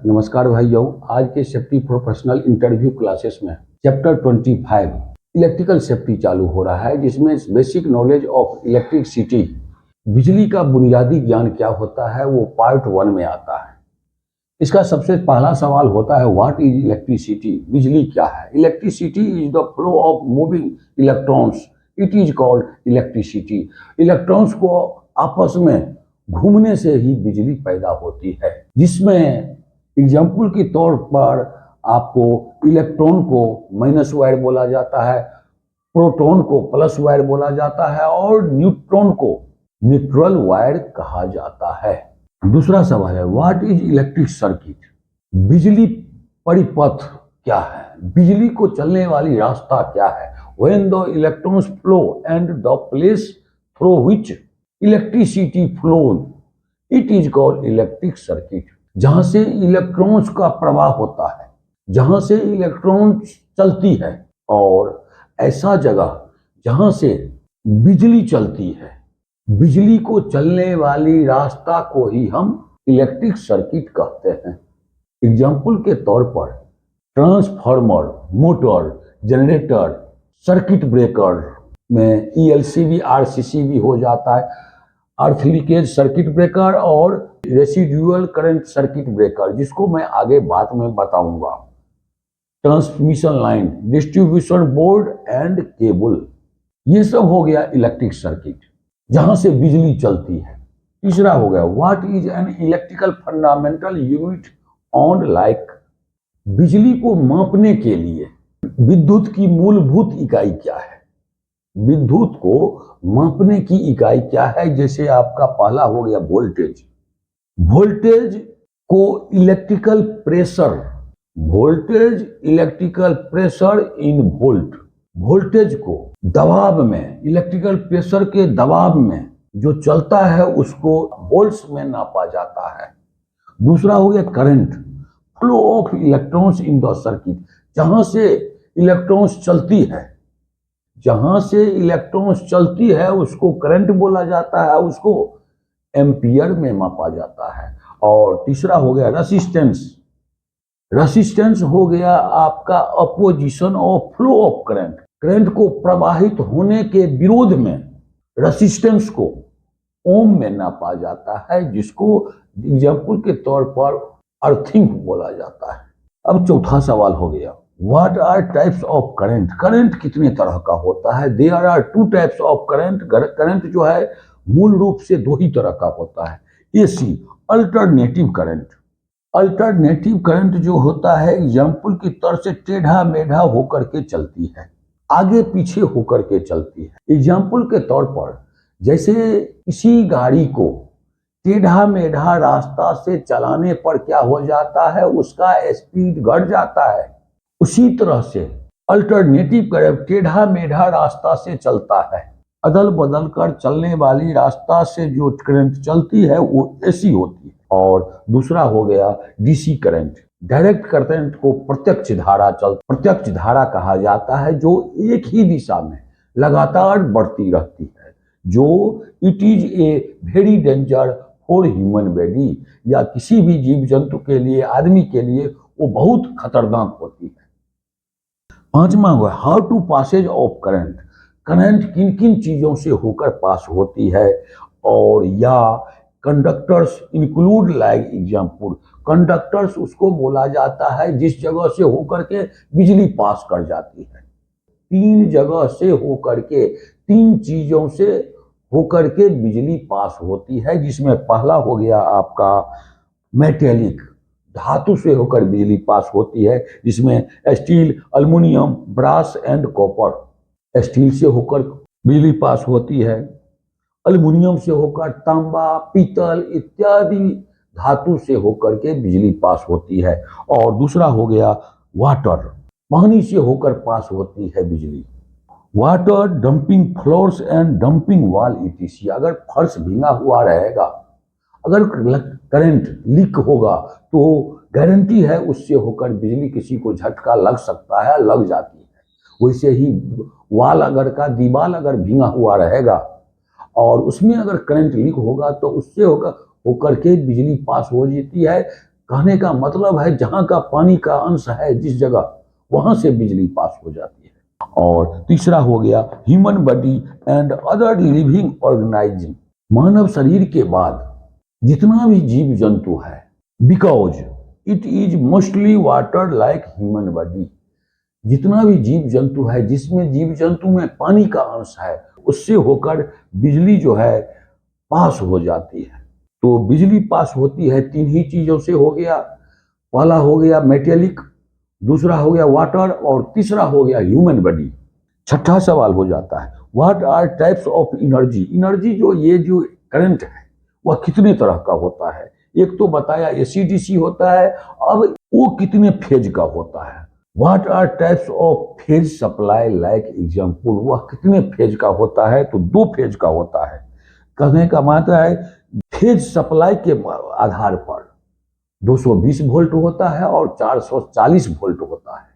नमस्कार भाइयों, आज के सेफ्टी प्रोफेशनल इंटरव्यू क्लासेस में चैप्टर 25 इलेक्ट्रिकल सेफ्टी चालू हो रहा है, जिसमें बेसिक नॉलेज ऑफ इलेक्ट्रिसिटी, बिजली का बुनियादी ज्ञान क्या होता है वो पार्ट 1 में आता है। इसका सबसे पहला सवाल होता है व्हाट इज इलेक्ट्रिसिटी। बिजली क्या है? Electricity is the flow of moving electrons, it is called electricity. Electrons को आपस में घूमने से ही बिजली पैदा होती है, जिसमें एग्जाम्पल के तौर पर आपको इलेक्ट्रॉन को माइनस वायर बोला जाता है, प्रोटॉन को प्लस वायर बोला जाता है और न्यूट्रॉन को न्यूट्रल वायर कहा जाता है। दूसरा सवाल है व्हाट इज इलेक्ट्रिक सर्किट। बिजली परिपथ क्या है? बिजली को चलने वाली रास्ता क्या है? When the electrons flow and the place through which electricity flows, it is called electric circuit. जहां से इलेक्ट्रॉन्स का प्रवाह होता है, जहां से इलेक्ट्रॉन्स चलती है, और ऐसा जगह जहां से बिजली चलती है, बिजली को चलने वाली रास्ता को ही हम इलेक्ट्रिक सर्किट कहते हैं। एग्जाम्पल के तौर पर transformer, motor, generator, circuit breaker में ELCB, RCCB हो जाता है, अर्थ लीकेज सर्किट ब्रेकर और रेसिडुअल करंट सर्किट ब्रेकर, जिसको मैं आगे बाद में बताऊंगा। Transmission line, distribution board and cable, ये सब हो गया इलेक्ट्रिक सर्किट, जहां से बिजली चलती है। तीसरा हो गया what is an electrical fundamental unit on like. बिजली को मापने के लिए विद्युत की मूलभूत इकाई क्या है? विद्युत को मापने की इकाई क्या है? जैसे आपका पहला हो गया वोल्टेज। वोल्टेज को electrical pressure, voltage electrical pressure in volt. Voltage को दबाव में, इलेक्ट्रिकल प्रेशर के दबाव में जो चलता है उसको वोल्ट्स में नापा जाता है। दूसरा हो गया current, flow of electrons in the circuit. जहां से इलेक्ट्रॉन्स चलती है, जहां से इलेक्ट्रॉन्स चलती है उसको करंट बोला जाता है, उसको एम्पियर में मापा जाता है। और तीसरा हो गया रेसिस्टेंस। रेसिस्टेंस हो गया आपका opposition of flow of current. Current को प्रवाहित होने के विरोध में रेसिस्टेंस को ओम में नापा जाता है, जिसको एग्जाम्पल के तौर पर अर्थिंग बोला जाता है। अब चौथा सवाल हो गया what are types of current. Current कितने तरह का होता है? There are 2 types of current. Current जो है मूल रूप से 2 ही तरह का होता है। AC, alternative current. Alternative current जो होता है एग्जाम्पल की तरह से टेढ़ा मेढ़ा होकर के चलती है, आगे पीछे होकर के चलती है। एग्जाम्पल के तौर पर जैसे किसी गाड़ी को टेढ़ा मेढ़ा रास्ता से चलाने पर क्या हो जाता है, उसका स्पीड घट जाता है, उसी तरह से अल्टरनेटिव करंट टेढ़ा मेढ़ा रास्ता से चलता है। अदल बदल कर चलने वाली रास्ता से जो करंट चलती है वो AC होती है। और दूसरा हो गया DC करंट। डायरेक्ट करंट को प्रत्यक्ष धारा कहा जाता है, जो एक ही दिशा में लगातार बढ़ती रहती है, जो it is a very danger for human body, या किसी भी जीव जंतु के लिए, आदमी के लिए वो बहुत खतरनाक होती है। पांचवा हुआ how to passes of current. Current किन किन चीजों से होकर पास होती है, और या conductors include like example. Conductors उसको बोला जाता है जिस जगह से होकर के बिजली पास कर जाती है। 3 जगह से होकर के, 3 चीजों से होकर के बिजली पास होती है, जिसमें पहला हो गया आपका मेटेलिक, धातु से होकर बिजली पास होती है, जिसमें steel, aluminium, brass and copper. Steel से होकर बिजली पास होती है, एल्युमिनियम से होकर तांबा, पीतल इत्यादि धातु से होकर के बिजली पास होती है। और दूसरा हो गया वाटर, पानी से होकर पास होती है बिजली। Water dumping floors and dumping wall ETC। अगर फर्श भींगा हुआ रहेगा, अगर करंट लीक होगा तो गारंटी है उससे होकर बिजली किसी को झटका लग सकता है, लग जाती है। वैसे ही वाल अगर का दीवार अगर भींगा हुआ रहेगा और उसमें अगर करंट लीक होगा तो उससे होकर के बिजली पास हो जाती है, कहने का मतलब है जहां का पानी का अंश है जिस जगह, वहां से बिजली पास हो जाती है। और तीसरा हो गया human body and other living organism. मानव शरीर के बाद जितना भी जीव जंतु है, because it is mostly water like human body, जितना भी जीव जंतु है जिसमें जीव जंतु में पानी का अंश है, उससे होकर बिजली जो है पास हो जाती है। तो बिजली पास होती है तीन ही चीजों से हो गया। पहला हो गया मेटेलिक, दूसरा हो गया वाटर और तीसरा हो गया ह्यूमन बॉडी। छठा सवाल हो जाता है what are types of energy. Energy जो ये जो करंट है वह कितने तरह का होता है। एक तो बताया एसीडीसी होता है, अब वो कितने फेज का होता है। What are types of phase supply like example, वह कितने फेज का होता है, तो 2 फेज का होता है। कहने का मतलब है फेज सप्लाई के आधार पर 220 वोल्ट होता है और 440 वोल्ट होता है।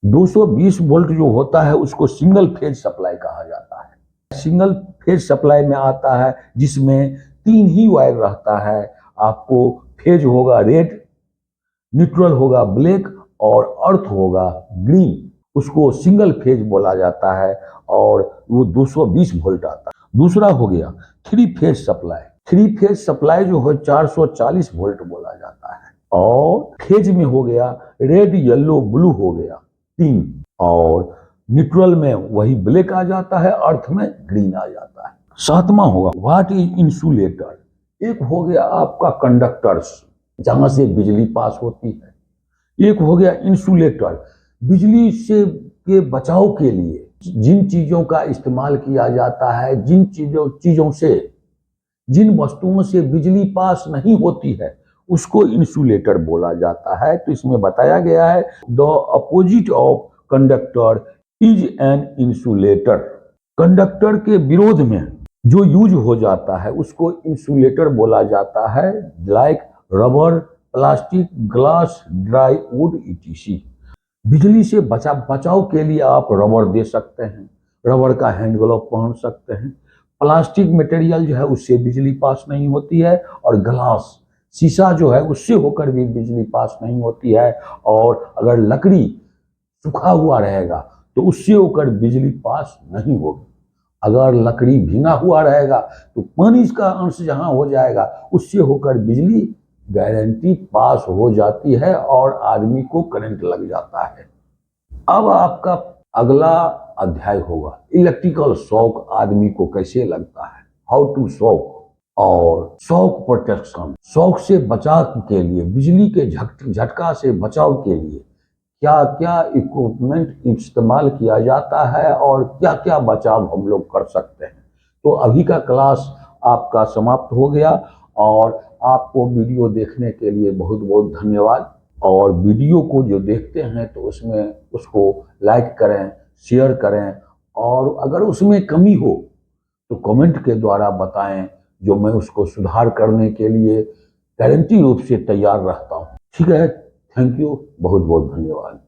220 वोल्ट जो होता है उसको सिंगल फेज सप्लाई कहा जाता है। सिंगल फेज सप्लाई में आता है जिसमें 3 ही वायर रहता है। आपको फेज होगा रेड, न्यूट्रल होगा ब्लैक और अर्थ होगा ग्रीन, उसको सिंगल फेज बोला जाता है और वो 220 वोल्ट आता है। दूसरा हो गया 3 फेज सप्लाई। 3 फेज सप्लाई जो है 440 वोल्ट बोला जाता है। और फेज में हो गया रेड, येलो, ब्लू हो गया 3, और न्यूट्रल में वही ब्लैक आ जाता है, अर्थ में ग्रीन आ जाता है। सातवां होगा व्हाट इज इंसुलेटर। एक हो गया आपका कंडक्टर्स, जहां से बिजली पास होती है। एक हो गया इंसुलेटर, बिजली से के बचाव के लिए जिन चीजों का इस्तेमाल किया जाता है, जिन चीजों से, जिन वस्तुओं से बिजली पास नहीं होती है, उसको इंसुलेटर बोला जाता है। तो इसमें बताया गया है the opposite of conductor is an insulator. Conductor के विरोध में जो यूज हो जाता है उसको इंसुलेटर बोला जाता है, like rubber, plastic, glass, dry would etc.. बिजली से बचाव के लिए आप रबर दे सकते हैं, रबर का हैंड ग्लव पहन सकते हैं। प्लास्टिक मटेरियल जो है उससे बिजली पास नहीं होती है, और ग्लास, शीशा जो है उससे होकर भी बिजली पास नहीं होती है। और अगर लकड़ी सूखा हुआ रहेगा तो उससे होकर बिजली पास नहीं होगी। अगर लकड़ी भींगा हुआ रहेगा तो पानी का अंश जहां हो जाएगा उससे होकर बिजली गारंटी पास हो जाती है और आदमी को करंट लग जाता है। अब आपका अगला अध्याय होगा इलेक्ट्रिकल शॉक आदमी को कैसे लगता है, हाउ टू शॉक, और शॉक प्रोटेक्शन, शॉक से बचाव के लिए, बिजली के झटका से बचाव के लिए क्या क्या इक्विपमेंट इस्तेमाल किया जाता है और क्या क्या बचाव हम लोग कर सकते हैं। तो अभी का क्लास आपका समाप्त हो गया, और आपको वीडियो देखने के लिए बहुत बहुत धन्यवाद। और वीडियो को जो देखते हैं तो उसमें उसको लाइक करें, शेयर करें, और अगर उसमें कमी हो तो कमेंट के द्वारा बताएं, जो मैं उसको सुधार करने के लिए गारंटी रूप से तैयार रहता हूँ। ठीक है, थैंक यू, बहुत बहुत धन्यवाद।